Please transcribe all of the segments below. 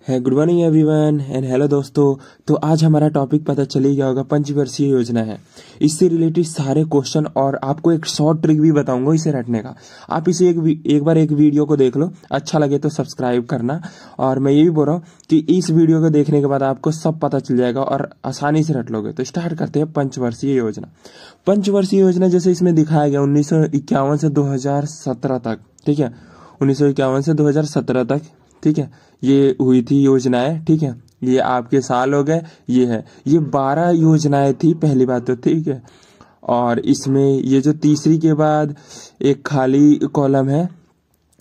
है good morning everyone and hello दोस्तों। तो आज हमारा टॉपिक पता चल ही गया होगा, पंचवर्षीय योजना है। इससे रिलेटेड सारे क्वेश्चन और आपको एक शॉर्ट ट्रिक भी बताऊंगा इसे रटने का। आप इसे एक बार एक वीडियो को देख लो, अच्छा लगे तो सब्सक्राइब करना। और मैं ये भी बोल रहा हूँ कि इस वीडियो को देखने के बाद आपको सब पता चल जाएगा और आसानी से रट लोगे। तो स्टार्ट करते हैं पंचवर्षीय योजना। पंचवर्षीय योजना जैसे इसमें दिखाया गया 1951 से 2017 तक, ठीक है, 1951 से 2017 तक, ठीक है, ये हुई थी योजनाएं, ठीक है। ये आपके साल हो गए, ये 12 योजनाएं थी पहली बात तो, ठीक है। और इसमें ये जो तीसरी के बाद एक खाली कॉलम है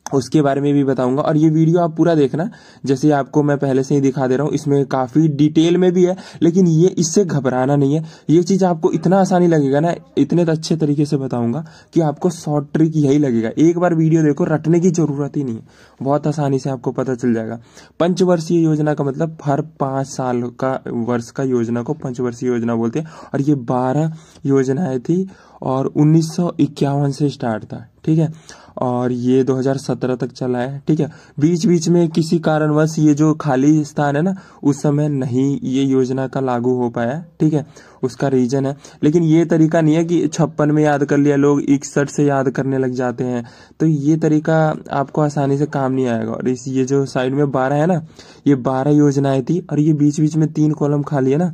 उसके बारे में भी बताऊंगा। और ये वीडियो आप पूरा देखना, जैसे आपको मैं पहले से ही दिखा दे रहा हूँ, इसमें काफी डिटेल में भी है, लेकिन ये इससे घबराना नहीं है। ये चीज आपको इतना आसानी लगेगा ना, इतने अच्छे तरीके से बताऊंगा कि आपको शॉर्ट ट्रिक यही लगेगा। एक बार वीडियो देखो, रटने की जरूरत ही नहीं है, बहुत आसानी से आपको पता चल जाएगा। पंचवर्षीय योजना का मतलब हर 5 साल का वर्ष का योजना को पंचवर्षीय योजना बोलते हैं। और ये 12 योजनाएं थी और 1951 से स्टार्ट था, ठीक है, और ये 2017 तक चला है, ठीक है। बीच बीच में किसी कारणवश ये जो खाली स्थान है ना, उस समय नहीं ये योजना का लागू हो पाया, ठीक है, उसका रीजन है। लेकिन ये तरीका नहीं है कि 56 में याद कर लिया, लोग 61 से याद करने लग जाते हैं, तो ये तरीका आपको आसानी से काम नहीं आएगा। और इस ये जो साइड में 12 है ना, ये 12 योजनाएं थी और ये बीच बीच में 3 कॉलम खाली है ना,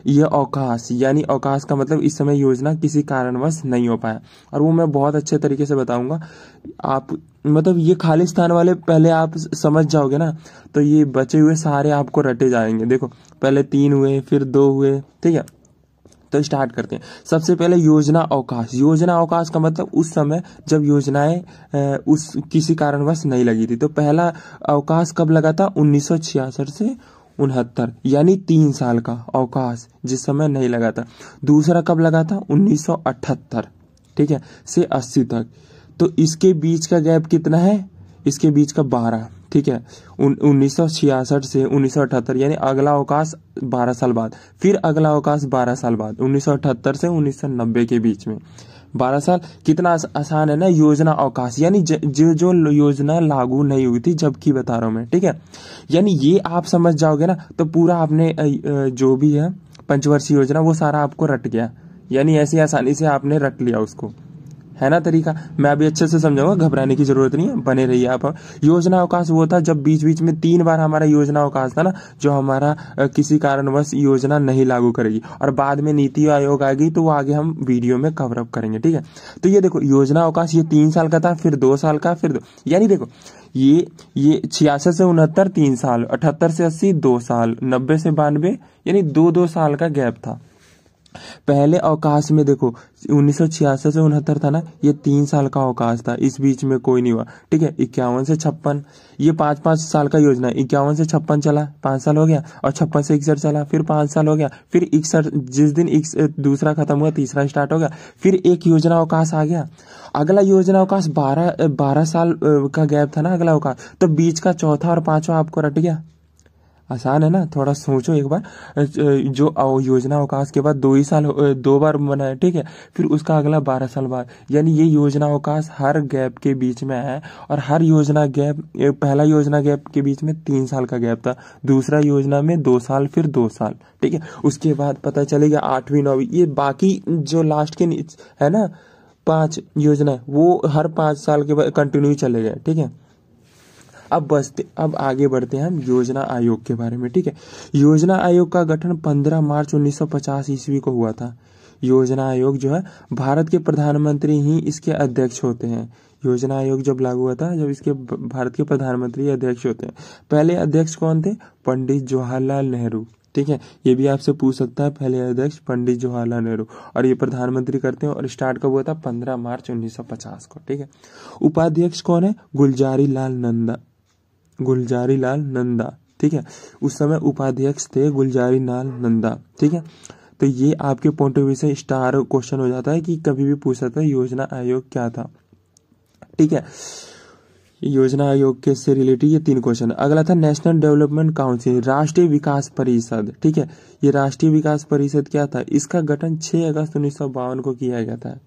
ये अवकाश, यानी अवकाश का मतलब इस समय योजना किसी कारणवश नहीं हो पाया। और वो मैं बहुत अच्छे तरीके से बताऊंगा। आप मतलब ये खाली स्थान वाले पहले आप समझ जाओगे ना, तो ये बचे हुए सारे आपको रटे जाएंगे। देखो पहले 3 हुए, फिर 2 हुए, ठीक है। तो स्टार्ट करते हैं। सबसे पहले योजना अवकाश। योजना अवकाश का मतलब उस समय जब योजनाएं उस किसी कारणवश नहीं लगी थी। तो पहला अवकाश कब लगा था? 1966 से 69, यानी 3 साल का अवकाश जिस समय नहीं लगा था। दूसरा कब लगा था? 1978, ठीक है, से 80 तक। तो इसके बीच का गैप कितना है? इसके बीच का 12, ठीक है। 1966 से 1978, यानी अगला अवकाश 12 साल बाद, फिर अगला अवकाश 12 साल बाद, 1978 से 1990 के बीच में 12 साल। कितना आसान है ना योजना अवकाश, यानी जो योजना लागू नहीं हुई थी जब की बता रहा हूं मैं, ठीक है। यानी ये आप समझ जाओगे ना, तो पूरा आपने जो भी है पंचवर्षीय योजना वो सारा आपको रट गया, यानी ऐसी आसानी से आपने रट लिया उसको, है ना तरीका। मैं अभी अच्छे से समझाऊंगा, घबराने की जरूरत नहीं है, बने रहिए आप। योजना अवकाश वो था जब बीच बीच में 3 बार हमारा योजना अवकाश था ना, जो हमारा किसी कारणवश योजना नहीं लागू करेगी। और बाद में नीति आयोग आएगी तो वो आगे हम वीडियो में कवर अप करेंगे, ठीक है। तो ये देखो योजना अवकाश ये 3 साल का था, फिर 2 साल का, फिर 2, यानी देखो ये 66 से 69 3 साल, 78 से 80 2 साल, 90 से 92, यानी 2-2 साल का गैप था। पहले अवकाश में देखो 1966 से 69 था ना, ये 3 साल का अवकाश था, इस बीच में कोई नहीं हुआ, ठीक है। 51 से 56, ये 5-5 साल का योजना, 51 से 56 चला 5 साल हो गया, और 56 से 61 चला, फिर 5 साल हो गया, फिर 61 जिस दिन दूसरा खत्म हुआ तीसरा स्टार्ट हो गया, फिर एक योजना अवकाश आ गया। अगला योजना अवकाश 12 साल का गैप था ना अगला अवकाश, तो बीच का चौथा और 5वां आपको रट गया। आसान है ना, थोड़ा सोचो एक बार। जो योजना अवकाश के बाद 2 ही साल 2 बार बना है, ठीक है, फिर उसका अगला 12 साल बाद, यानी ये योजना अवकाश हर गैप के बीच में है। और हर योजना गैप, पहला योजना गैप के बीच में 3 साल का गैप था, दूसरा योजना में 2 साल, फिर 2 साल, ठीक है। उसके बाद पता चलेगा 8वीं 9वीं, ये बाकी जो लास्ट के है ना 5 योजना, वो हर 5 साल के बाद कंटिन्यू चले गए, ठीक है। अब आगे बढ़ते हैं हम योजना आयोग के बारे में, ठीक है। योजना आयोग का गठन 15 मार्च 1950 ईस्वी को हुआ था। योजना आयोग जो है भारत के प्रधानमंत्री ही इसके अध्यक्ष होते हैं। योजना आयोग जब लागू हुआ था, जब इसके भारत के प्रधानमंत्री अध्यक्ष होते हैं। पहले अध्यक्ष कौन थे? पंडित जवाहरलाल नेहरू, ठीक है। ये भी आपसे पूछ सकता है, पहले अध्यक्ष पंडित जवाहरलाल नेहरू, और ये प्रधानमंत्री करते हैं। और स्टार्ट कब हुआ था? 15 मार्च 1950 को, ठीक है। उपाध्यक्ष कौन है? गुलजारी लाल नंदा, ठीक है। उस समय उपाध्यक्ष थे गुलजारी लाल नंदा, ठीक है। तो ये आपके पॉइंट ऑफ व्यू से स्टार क्वेश्चन हो जाता है कि कभी भी पूछ सकता है योजना आयोग क्या था, ठीक है। योजना आयोग के से रिलेटेड ये 3 क्वेश्चन। अगला था नेशनल डेवलपमेंट काउंसिल, राष्ट्रीय विकास परिषद, ठीक है। ये राष्ट्रीय विकास परिषद क्या था? इसका गठन 6 अगस्त 1952 को किया गया था,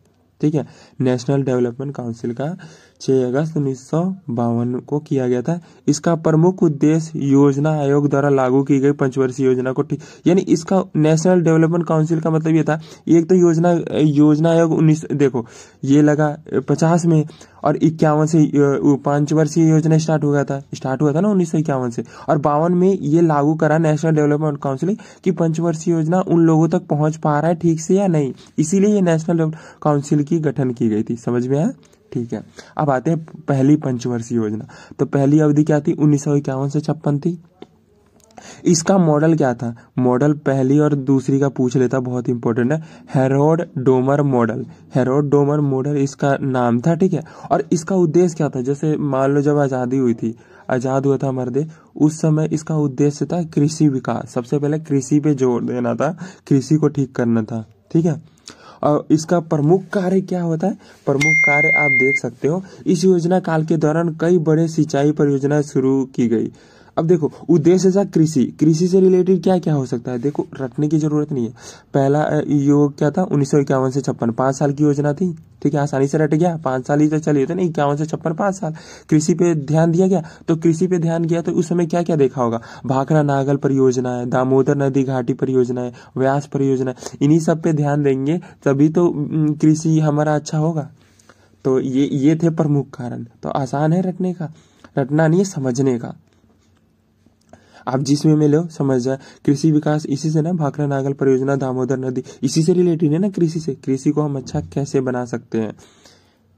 ठीक है। नेशनल डेवलपमेंट काउंसिल का 6 अगस्त 1952 को किया गया था। इसका प्रमुख उद्देश्य योजना आयोग द्वारा लागू की गई पंचवर्षीय योजना को ठीक, यानी इसका नेशनल डेवलपमेंट काउंसिल का मतलब ये था, एक तो योजना आयोग 19 देखो ये लगा 50 में, और 51 से 5 वर्षीय योजना स्टार्ट हुआ था ना 1951 से, और 52 में ये लागू करा नेशनल डेवलपमेंट काउंसिल कि पंचवर्षीय योजना उन लोगों तक पहुंच पा रहा है ठीक से या नहीं, इसीलिए ये नेशनल डेवलपमेंट काउंसिल की गठन की गई थी। समझ में आया? ठीक है। अब आते हैं पहली पंचवर्षीय योजना। तो पहली अवधि क्या थी? 1951 से 56 थी। इसका मॉडल क्या था? मॉडल पहली और दूसरी का पूछ लेता, बहुत इंपॉर्टेंट है। Herod Domar model, Herod Domar model इसका नाम था, ठीक है। और इसका उद्देश्य क्या था? जैसे मान लो जब आजादी हुई थी, आजाद हुआ था हमारे देश, उस समय इसका उद्देश्य था कृषि विकास। सबसे पहले कृषि पे जोर देना था, कृषि को ठीक करना था, ठीक है। और इसका प्रमुख कार्य क्या होता है? प्रमुख कार्य आप देख सकते हो, इस योजना काल के दौरान कई बड़े सिंचाई परियोजनाएं शुरू की गई। अब देखो उद्देश्य था कृषि से रिलेटेड क्या क्या हो सकता है, देखो रटने की जरूरत नहीं है। पहला योग क्या था? 1951 से 56, 5 साल की योजना थी, ठीक है। आसानी से रट गया, 5 साल ही तो चली होते ना, 51 से 56 5 साल। कृषि पे ध्यान दिया गया, तो कृषि पे ध्यान गया तो उस समय क्या क्या देखा होगा? भाखड़ा नागल परियोजना है, दामोदर नदी घाटी परियोजना है, व्यास परियोजना है, इन्हीं सब पे ध्यान देंगे तभी तो कृषि हमारा अच्छा होगा। तो ये थे प्रमुख कारण। तो आसान है रटने का, रटना नहीं है समझने का। आप जिसमें में लो समझ जाए। कृषि विकास इसी से ना, भाखड़ा नागल परियोजना, दामोदर नदी इसी से रिलेटेड है ना, कृषि से। कृषि को हम अच्छा कैसे बना सकते हैं,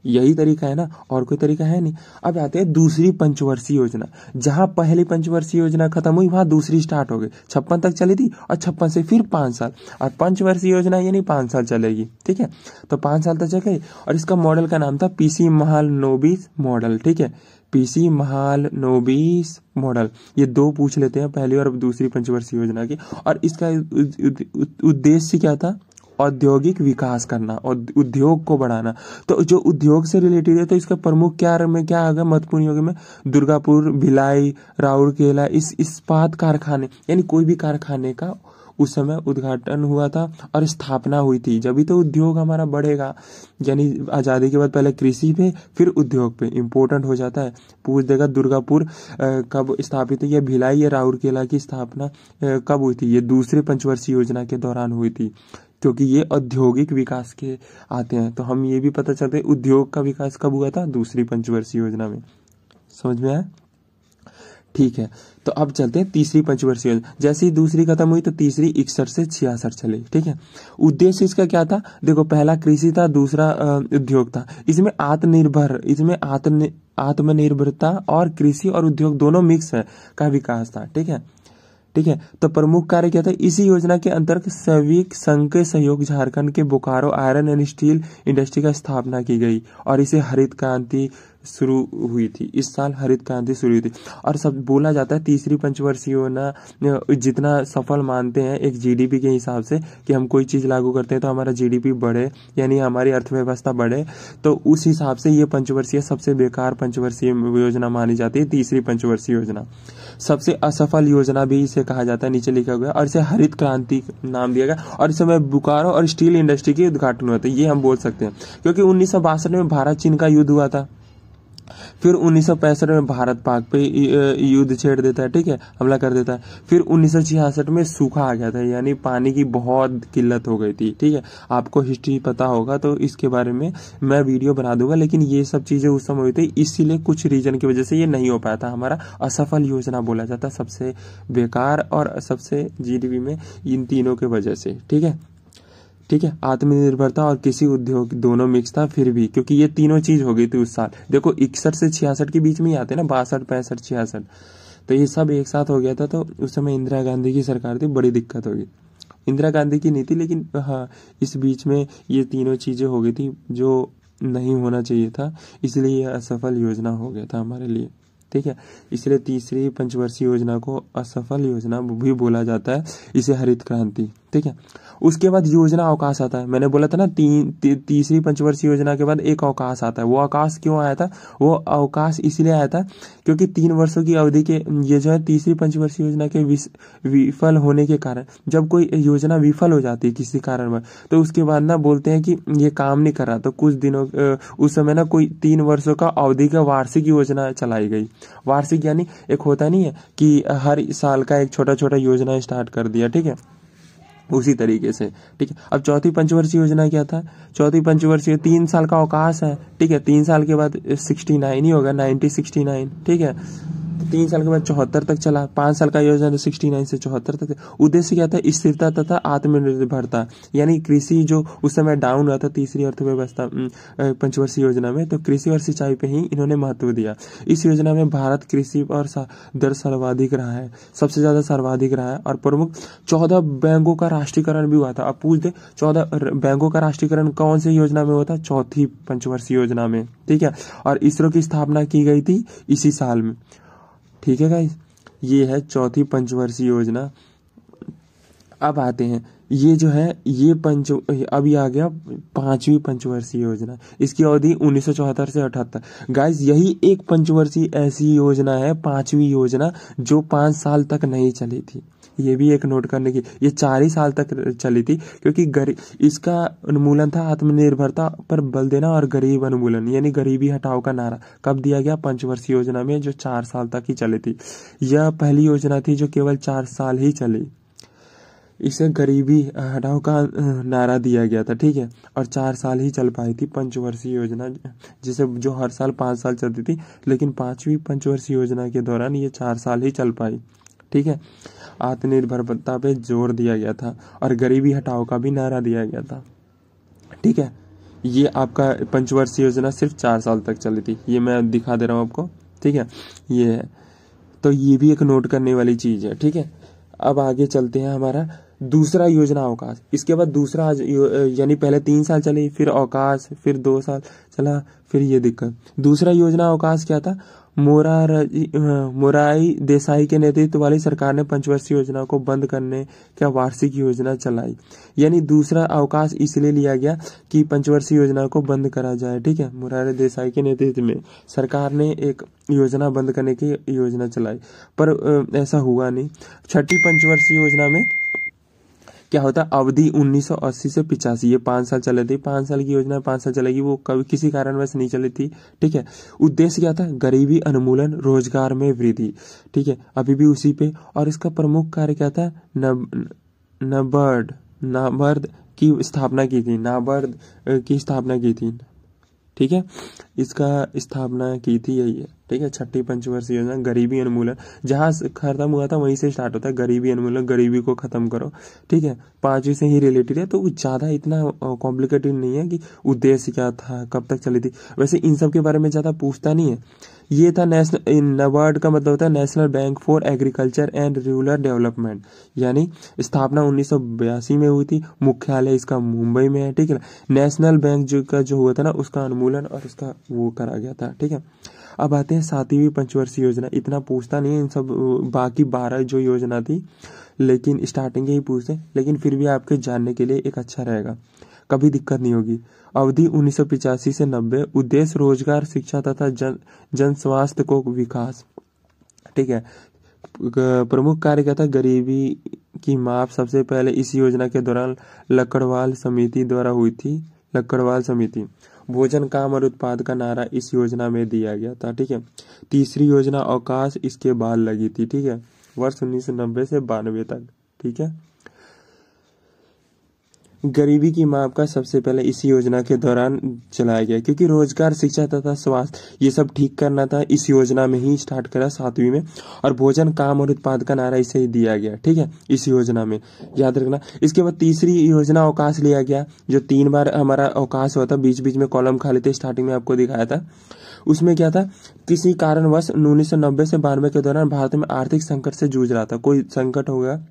यही तरीका है ना, और कोई तरीका है नहीं। अब आते हैं दूसरी पंचवर्षीय योजना। जहां पहली पंचवर्षीय योजना खत्म हुई वहां दूसरी स्टार्ट हो गई। 56 तक चली थी और 56 से फिर 5 साल, और पंचवर्षीय योजना यानी 5 साल चलेगी, ठीक है। तो 5 साल तक चल गई, और इसका मॉडल का नाम था पीसी महालनोबिस मॉडल, ठीक है। पीसी महालनोबिस मॉडल, ये दो पूछ लेते हैं, पहली और दूसरी पंचवर्षीय योजना की। और इसका उद्देश्य क्या था? औद्योगिक विकास करना और उद्योग को बढ़ाना। तो जो उद्योग से रिलेटेड है, तो इसका प्रमुख क्या आ गया महत्वपूर्ण योग में? दुर्गापुर, भिलाई, राउरकेला, इस इस्पात कारखाने, यानी कोई भी कारखाने का उस समय उद्घाटन हुआ था और स्थापना हुई थी, जब तो उद्योग हमारा बढ़ेगा। यानी आजादी के बाद पहले कृषि पे फिर उद्योग पे इंपॉर्टेंट हो जाता है। पूछ देगा दुर्गापुर कब स्थापित हुई, या भिलाई या राउरकेला की स्थापना कब हुई थी? ये दूसरे पंचवर्षीय योजना के दौरान हुई थी, क्योंकि ये औद्योगिक विकास के आते हैं। तो हम ये भी पता चलते हैं उद्योग का विकास कब हुआ था? दूसरी पंचवर्षीय योजना में। समझ में आया? ठीक है। तो अब चलते हैं तीसरी पंचवर्षीय योजना। जैसे ही दूसरी खत्म हुई तो तीसरी 61 से 66 चली, ठीक है। उद्देश्य इसका क्या था? देखो पहला कृषि था, दूसरा उद्योग था। इसमें आत्मनिर्भरता और कृषि और उद्योग दोनों मिक्स है का विकास था, ठीक है। तो प्रमुख कार्य क्या था? इसी योजना के अंतर्गत सैनिक संघ के सहयोग झारखंड के Bokaro iron and steel industry का स्थापना की गई, और इसे हरित क्रांति शुरू हुई थी। इस साल हरित क्रांति शुरू हुई थी। और सब बोला जाता है तीसरी पंचवर्षीय योजना जितना सफल मानते हैं एक जीडीपी के हिसाब से, कि हम कोई चीज लागू करते हैं तो हमारा जीडीपी बढ़े, यानी हमारी अर्थव्यवस्था बढ़े, तो उस हिसाब से ये पंचवर्षीय सबसे बेकार पंचवर्षीय योजना मानी जाती है। तीसरी पंचवर्षीय योजना सबसे असफल योजना भी इसे कहा जाता है, नीचे लिखा गया, और इसे हरित क्रांति नाम दिया गया। और इस समय बोकारो और स्टील इंडस्ट्री के उद्घाटन हुआ था, ये हम बोल सकते हैं, क्योंकि 1962 में भारत चीन का युद्ध हुआ था। फिर 1965 में भारत पाक पे युद्ध छेड़ देता है, ठीक है, हमला कर देता है। फिर 1966 में सूखा आ गया था, यानी पानी की बहुत किल्लत हो गई थी, ठीक है। आपको हिस्ट्री पता होगा तो इसके बारे में मैं वीडियो बना दूंगा, लेकिन ये सब चीजें उस समय हुई थी, इसीलिए कुछ रीजन की वजह से ये नहीं हो पाया था। हमारा असफल योजना बोला जाता है, सबसे बेकार और सबसे जीडीपी में इन तीनों के वजह से, ठीक है। आत्मनिर्भरता और कृषि उद्योग दोनों मिक्स था, फिर भी क्योंकि ये तीनों चीज हो गई थी उस साल। देखो 61 से 66 के बीच में ही आते ना, 62 65 66, तो ये सब एक साथ हो गया था। तो उस समय इंदिरा गांधी की सरकार थी, बड़ी दिक्कत होगी। इंदिरा गांधी की नीति, लेकिन हाँ इस बीच में ये तीनों चीजें हो गई थी जो नहीं होना चाहिए था, इसलिए ये असफल योजना हो गया था हमारे लिए, ठीक है। इसलिए तीसरी पंचवर्षीय योजना को असफल योजना भी बोला जाता है, इसे हरित क्रांति, ठीक है। उसके बाद योजना अवकाश आता है। मैंने बोला था ना तीसरी पंचवर्षीय योजना के बाद एक अवकाश आता है। वो अवकाश क्यों आया था? वो अवकाश इसलिए आया था क्योंकि 3 वर्षों की अवधि के ये जो है तीसरी पंचवर्षीय योजना के विफल होने के कारण, जब कोई योजना विफल हो जाती है किसी कारणवश, तो उसके बाद ना बोलते हैं कि ये काम नहीं कर रहा, तो कुछ दिनों उस समय ना कोई 3 वर्षों का अवधि का वार्षिक योजना चलाई गई। वार्षिक यानी एक होता नहीं है कि हर साल का एक छोटा छोटा योजना स्टार्ट कर दिया, ठीक है, उसी तरीके से, ठीक है। अब चौथी पंचवर्षीय योजना क्या था? चौथी पंचवर्षीय 3 साल का अवकाश है, ठीक है। 3 साल के बाद 69 ही होगा, 1969, ठीक है। 3 साल के बाद 74 तक चला। 5 साल का योजना 69 से 74 तक। उद्देश्य क्या था? स्थिरता तथा आत्मनिर्भरता, यानी कृषि जो उस समय डाउन हुआ था तीसरी अर्थव्यवस्था पंचवर्षीय योजना में, तो कृषि और सिंचाई पे ही इन्होंने महत्व दिया। इस योजना में भारत कृषि और दर सर्वाधिक रहा है, सबसे ज्यादा सर्वाधिक रहा है। और प्रमुख 14 बैंकों का राष्ट्रीयकरण भी हुआ था। अब पूछ दे 14 बैंकों का राष्ट्रीयकरण कौन सी योजना में हुआ था? चौथी पंचवर्षीय योजना में, ठीक है। और इसरो की स्थापना की गई थी इसी साल में, ठीक है गाइस। ये है चौथी पंचवर्षीय योजना। अब आते हैं ये जो है ये अभी आ गया 5वीं पंचवर्षीय योजना। इसकी अवधि 1974 से 78। गाइस यही एक पंचवर्षीय ऐसी योजना है, 5वीं योजना, जो 5 साल तक नहीं चली थी। ये भी एक नोट करने की, ये 4 ही साल तक चली थी, क्योंकि इसका उन्मूलन था आत्मनिर्भरता पर बल देना और गरीब उन्मूलन, यानी गरीबी हटाओ का नारा कब दिया गया? पंचवर्षीय योजना में, जो 4 साल तक ही चली थी। यह पहली योजना थी जो केवल 4 साल ही चली। इसे गरीबी हटाओ का नारा दिया गया था, ठीक है। और 4 साल ही चल पाई थी पंचवर्षीय योजना, जिसे जो हर साल 5 साल चलती थी, लेकिन 5वीं पंचवर्षीय योजना के दौरान ये 4 साल ही चल पाई, ठीक है। आत्मनिर्भरता पे जोर दिया गया था और गरीबी हटाओ का भी नारा दिया गया था, ठीक है। ये आपका पंचवर्षीय योजना सिर्फ 4 साल तक चली थी। ये मैं दिखा दे रहा हूँ आपको, ठीक है। ये है, तो ये भी एक नोट करने वाली चीज है, ठीक है। अब आगे चलते हैं, हमारा दूसरा योजना अवकाश। इसके बाद दूसरा यानी पहले 3 साल चली, फिर अवकाश, फिर 2 साल चला, फिर ये दिक्कत। दूसरा योजना अवकाश क्या था? मोरारजी देसाई के नेतृत्व वाली सरकार ने पंचवर्षीय योजना को बंद करने का वार्षिक योजना चलाई। यानी दूसरा अवकाश इसलिए लिया गया कि पंचवर्षीय योजना को बंद करा जाए, ठीक है। मोरारजी देसाई के नेतृत्व में सरकार ने एक योजना बंद करने की योजना चलाई, पर ऐसा हुआ नहीं। छठी पंचवर्षीय योजना में क्या होता? अवधि 1980 से 85, ये 5 साल चले थी। 5 साल की योजना 5 साल चलेगी, वो कभी किसी कारणवश नहीं चली थी, ठीक है। उद्देश्य क्या था? गरीबी उन्मूलन, रोजगार में वृद्धि, ठीक है, अभी भी उसी पे। और इसका प्रमुख कार्य क्या था? नाबार्ड की स्थापना की थी, नाबार्ड की स्थापना की थी, ठीक है। इसका स्थापना की थी यही है, ठीक है। छठी पंचवर्षीय योजना गरीबी उन्मूलन, जहां खत्म हुआ था वहीं से स्टार्ट होता है। गरीबी उन्मूलन, गरीबी को खत्म करो, ठीक है। 5वीं से ही रिलेटेड है, तो ज्यादा इतना कॉम्प्लिकेटेड नहीं है कि उद्देश्य क्या था, कब तक चली थी। वैसे इन सब के बारे में ज्यादा पूछता नहीं है। ये था नेशनल, नाबार्ड का मतलब होता है national bank for agriculture and rural development, यानी स्थापना 1982 में हुई थी। मुख्यालय इसका मुंबई में है, ठीक है। नेशनल बैंक जो हुआ था ना, उसका उन्मूलन और उसका वो करा गया था, ठीक है। अब आते हैं 7वीं पंचवर्षीय योजना। इतना पूछता नहीं है इन सब, बाकी 12 जो योजना थी, लेकिन स्टार्टिंग ही पूछते, लेकिन फिर भी आपके जानने के लिए एक अच्छा रहेगा, कभी दिक्कत नहीं होगी। अवधि 1985 से 90। उद्देश्य रोजगार, शिक्षा तथा जन स्वास्थ्य को विकास, ठीक है। प्रमुख कार्य क्या था? गरीबी की माप सबसे पहले इस योजना के दौरान लकड़वाल समिति द्वारा हुई थी। लकड़वाल समिति। भोजन, काम और उत्पाद का नारा इस योजना में दिया गया था, ठीक है। तीसरी योजना अवकाश इसके बाद लगी थी, ठीक है, वर्ष 1990 से 92 तक, ठीक है। गरीबी की माप का सबसे पहले इस योजना के दौरान चलाया गया, क्योंकि रोजगार, शिक्षा तथा स्वास्थ्य ये सब ठीक करना था, इस योजना में ही स्टार्ट करा 7वीं में। और भोजन, काम और उत्पाद का नारा इसे ही दिया गया, ठीक है, इस योजना में, याद रखना। इसके बाद तीसरी योजना अवकाश लिया गया, जो 3 बार हमारा अवकाश हुआ था, बीच बीच में कॉलम खाली थे, स्टार्टिंग में आपको दिखाया था। उसमें क्या था? किसी कारणवश 1990 से 92 के दौरान भारत में आर्थिक संकट से जूझ रहा था, कोई संकट हो गया,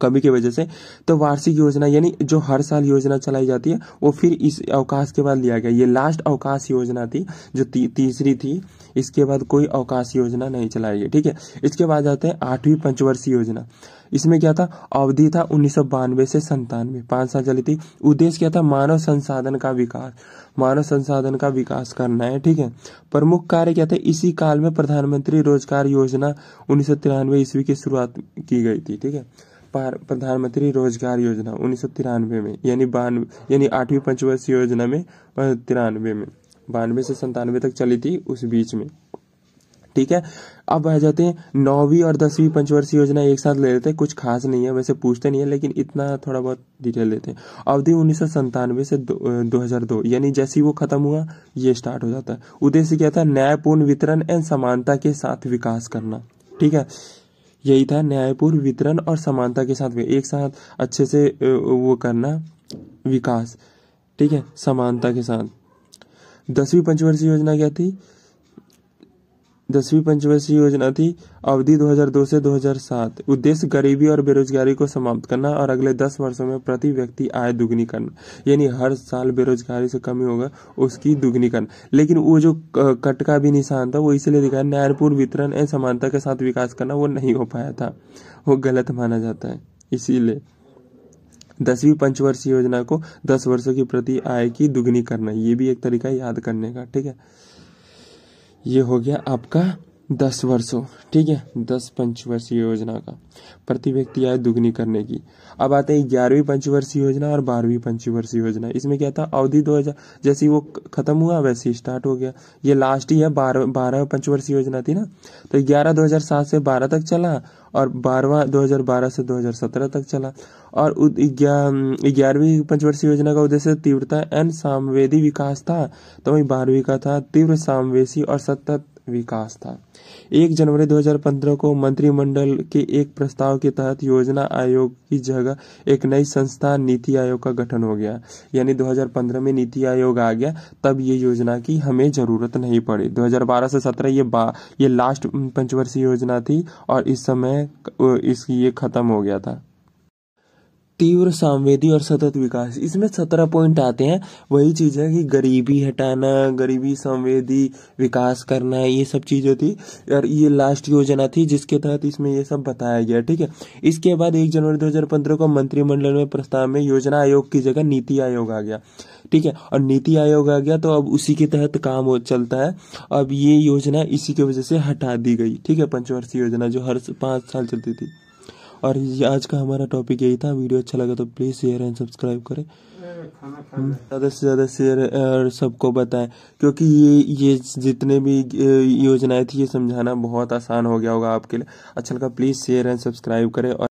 कमी की वजह से। तो वार्षिक योजना यानी जो हर साल योजना चलाई जाती है वो फिर इस अवकाश के बाद लिया गया। ये लास्ट अवकाश योजना थी जो तीसरी थी। इसके बाद कोई अवकाश योजना नहीं चलाई गई, ठीक है। इसके बाद आते हैं 8वीं पंचवर्षीय योजना। इसमें क्या था, अवधि था 1992 से 97, 5 साल चली थी। उद्देश्य क्या था, मानव संसाधन का विकास, मानव संसाधन का विकास करना है, ठीक है। प्रमुख कार्य क्या थे, इसी काल में प्रधानमंत्री रोजगार योजना 1993 ईस्वी की शुरुआत की गई थी, ठीक है। प्रधानमंत्री रोजगार योजना 1993 में, यानी 8वीं पंचवर्षीय योजना में 93 में, 92 से 97 तक चली थी उस बीच में, ठीक है। अब आ जाते हैं 9वीं और 10वीं पंचवर्षीय योजना एक साथ ले लेते हैं। कुछ खास नहीं है, वैसे पूछते नहीं है, लेकिन इतना थोड़ा बहुत डिटेल लेते हैं। अवधि 1997 से 2002, यानी जैसे ही वो खत्म हुआ ये स्टार्ट हो जाता है। उद्देश्य क्या था, न्यायपूर्ण वितरण एवं समानता के साथ विकास करना, ठीक है। यही था, न्यायपूर्ण वितरण और समानता के साथ एक साथ अच्छे से वो करना विकास, ठीक है, समानता के साथ। 10वीं पंचवर्षीय योजना क्या थी, 10वीं पंचवर्षीय योजना थी अवधि 2002 से 2007। उद्देश्य गरीबी और बेरोजगारी को समाप्त करना और अगले 10 वर्षों में प्रति व्यक्ति आय दुगनी करना, यानी हर साल बेरोजगारी से कमी होगा उसकी दुगनी करना। लेकिन वो जो कट का भी निशान था वो इसलिए दिखाया, न्यायपूर्ण वितरण एवं समानता के साथ विकास करना, वो नहीं हो पाया था, वो गलत माना जाता है। इसीलिए 10वीं पंचवर्षीय योजना को 10 वर्षों की प्रति आय की दुगनी करना, ये भी एक तरीका याद करने का, ठीक है। ये हो गया आपका 10 वर्षों, ठीक है, 10 पंचवर्षीय योजना का प्रति व्यक्ति आय दुगनी करने की। अब आते हैं 11वीं पंचवर्षीय योजना और 12वीं पंचवर्षीय योजना। इसमें क्या था, अवधि 2000 जैसे ही वो खत्म हुआ वैसे ही स्टार्ट हो गया। ये लास्ट ही है, 12 पंचवर्षीय योजना थी ना, तो 11 2007 से 12 तक चला और 12वां 2012 से 2017 तक चला। और 11वीं पंचवर्षीय योजना का उद्देश्य तीव्रता एवं सामवेदी विकास था, तो वही 12वीं का था तीव्र सामवेशी और सतत विकास था। 1 जनवरी 2015 को मंत्रिमंडल के एक प्रस्ताव के तहत योजना आयोग की जगह एक नई संस्था नीति आयोग का गठन हो गया, यानी 2015 में नीति आयोग आ गया, तब ये योजना की हमें जरूरत नहीं पड़ी। 2012 से 17 ये लास्ट पंचवर्षीय योजना थी और इस समय ये खत्म हो गया था। तीव्र सामवेदी और सतत विकास, इसमें 17 पॉइंट आते हैं। वही चीज है कि गरीबी हटाना, गरीबी संवेदी विकास करना, ये सब चीजें थी और ये लास्ट योजना थी जिसके तहत इसमें ये सब बताया गया, ठीक है। इसके बाद 1 जनवरी 2015 को मंत्रिमंडल में प्रस्ताव में योजना आयोग की जगह नीति आयोग आ गया, ठीक है। और नीति आयोग आ गया तो अब उसी के तहत काम चलता है। अब ये योजना इसी की वजह से हटा दी गई, ठीक है, पंचवर्षीय योजना जो हर 5 साल चलती थी। और ये आज का हमारा टॉपिक यही था। वीडियो अच्छा लगा तो प्लीज़ शेयर एंड सब्सक्राइब करें, ज़्यादा से ज़्यादा शेयर सबको बताएं, क्योंकि ये जितने भी योजनाएं थी ये समझाना बहुत आसान हो गया होगा आपके लिए। अच्छा लगा प्लीज़ शेयर एंड सब्सक्राइब करें। और